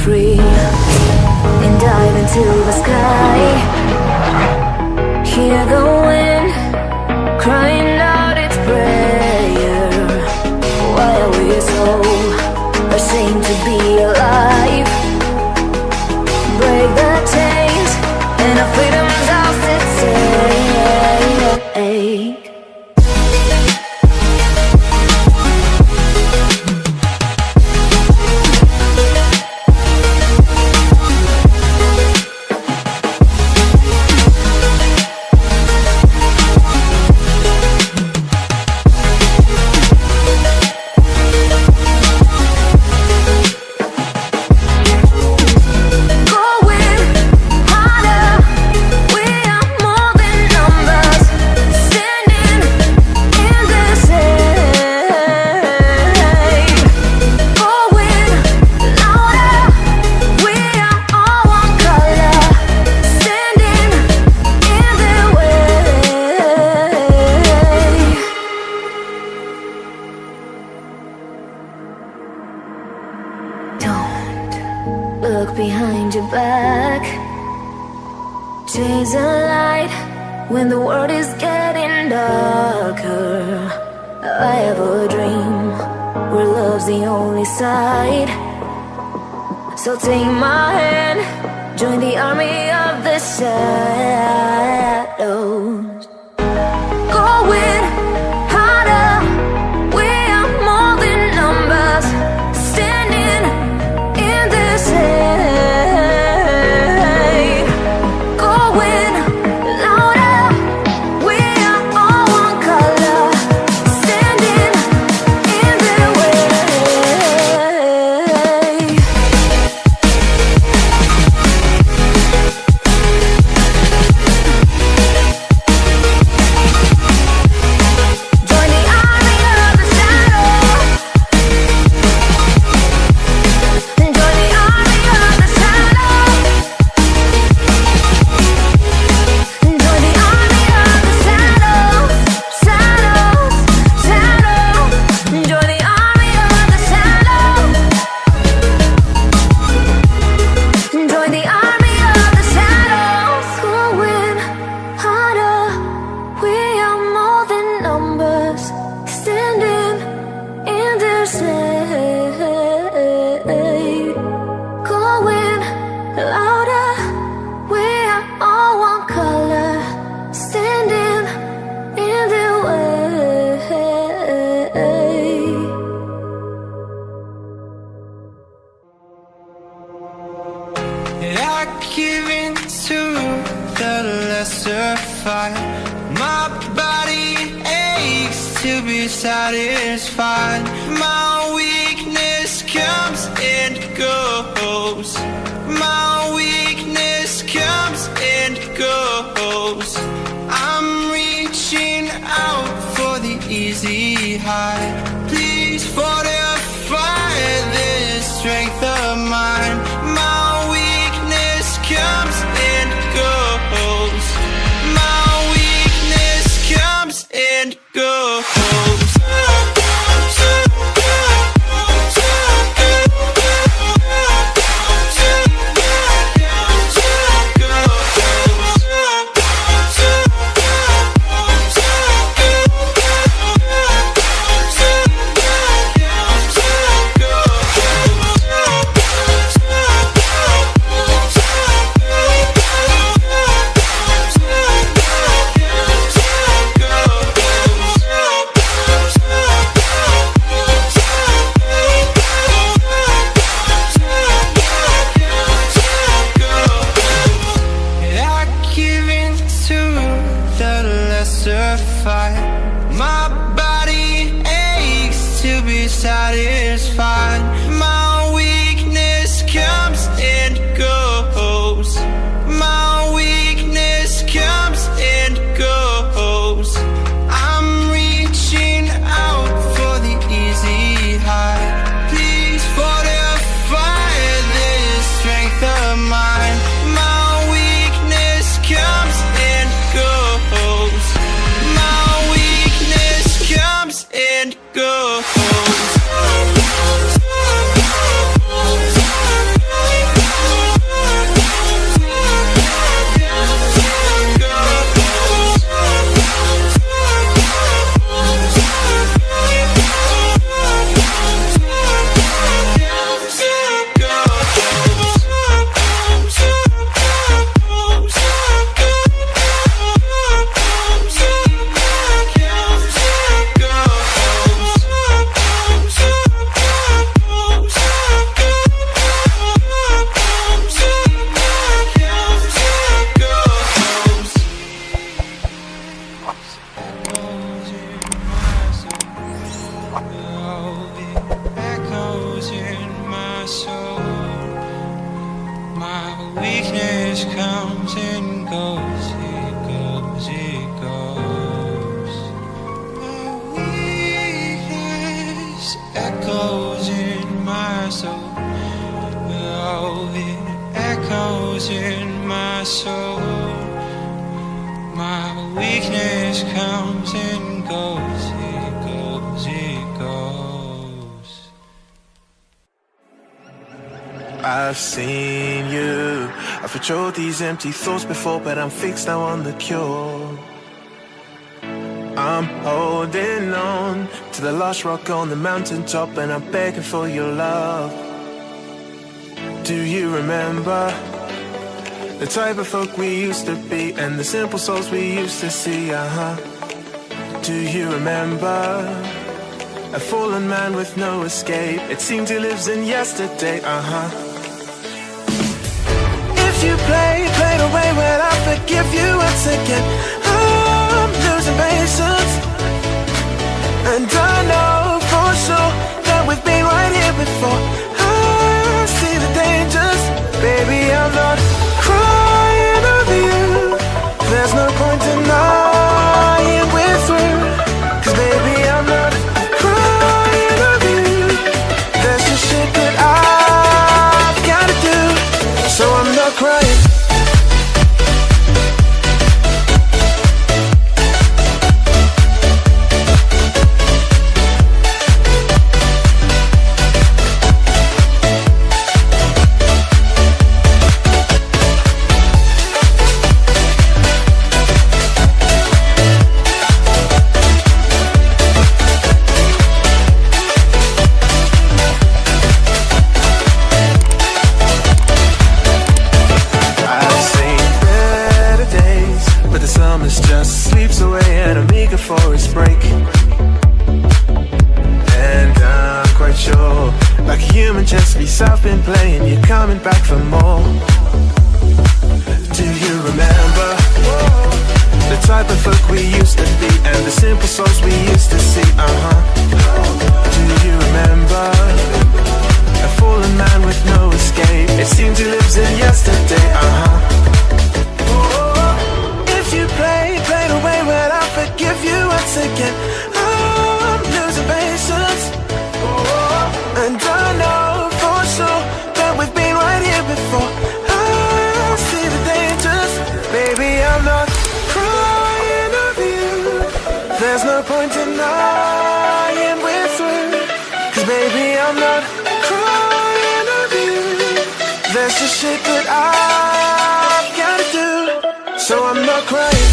free and dive into the sky. Hear the wind crying out its prayer. Why are we so ashamed to be alive? Break the chains and our freedom's ours to take. Look behind your back. Chase a light when the world is getting darker. I have a dream where love's the only side. So take my hand, join the army of the shadows. Going harder, we are more than numbers. Standing in this air, going louder. We are all one color, standing in their way. Join the army of the shadow. Join the army of the shadow. Join the army of the shadows, shadows, shadows. Join the army of the shadows. Join the army of the shadows. Going harder, we are more than numbers. Standing in their shade. Going louder, we are all one color. Standing in their way. I give in to the lesser fight. My body aches to be satisfied. My weakness comes and goes. My weakness comes and goes. I'm reaching out for the easy high. Please fortify this strength of mine. My weakness comes and goes. My weakness comes and goes. I give in to the lesser fight. My body aches to be satisfied. My weakness comes and goes. My weakness comes and goes. I'm reaching out for the easy high. Please fortify this strength of mine. My weakness comes and goes. My weakness comes and goes. and goes, he goes, he goes. My weakness echoes in my soul. Oh, it echoes in my soul. My weakness comes and goes, he goes, he goes. I've seen you, I've patrolled these empty thoughts before, but I'm fixed now on the cure. I'm holding on to the last rock on the mountaintop, and I'm begging for your love. Do you remember the type of folk we used to be, and the simple souls we used to see, Do you remember a fallen man with no escape? It seems he lives in yesterday, If you play the way, well, I forgive you once again. I'm losing patience, and I know for sure that we've been right here before. I see the dangers, baby, I'm not crying over you. There's no point denying we're through, 'cause baby, I'm not crying over you. There's just shit that I've gotta do, so I'm not crying. For its break, and I'm quite sure, like a human chess piece I've been playing, you're coming back for more. Do you remember the type of folk we used to be, and the simple souls we used to see, Do you remember a fallen man with no escape? It seems he lives in yesterday, If you play the way, well, I forgive you once again. I'm losing patience, and I know for sure that we've been right here before. I see the dangers, baby, I'm not crying over you. There's no point denying we're through, 'cause baby, I'm not crying over you. There's just shit that I've gotta do, so I'm not crying.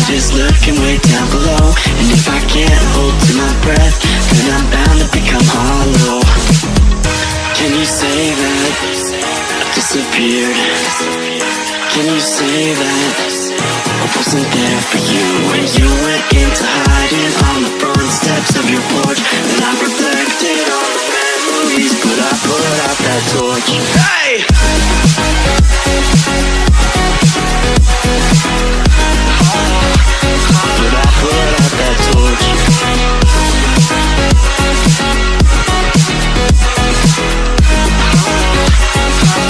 just looking way down below. And if I can't hold to my breath, then I'm bound to become hollow. Can you say that I disappeared? Can you say that I wasn't there for you when you went into hiding on the front steps of your porch? And I reflected on the memories, but I put out that torch. Hey! But I put out that torch.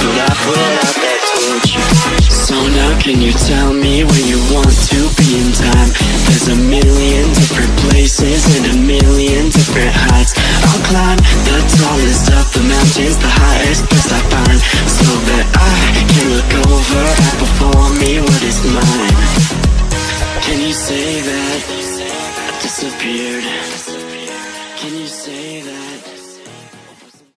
But I put out that torch. So now can you tell me where you want to be in time? There's a million different places and a million different heights. I'll climb the tallest of the mountains, the highest place I find, so that I can look over at before me what is mine. Can you say that I disappeared? Can you say that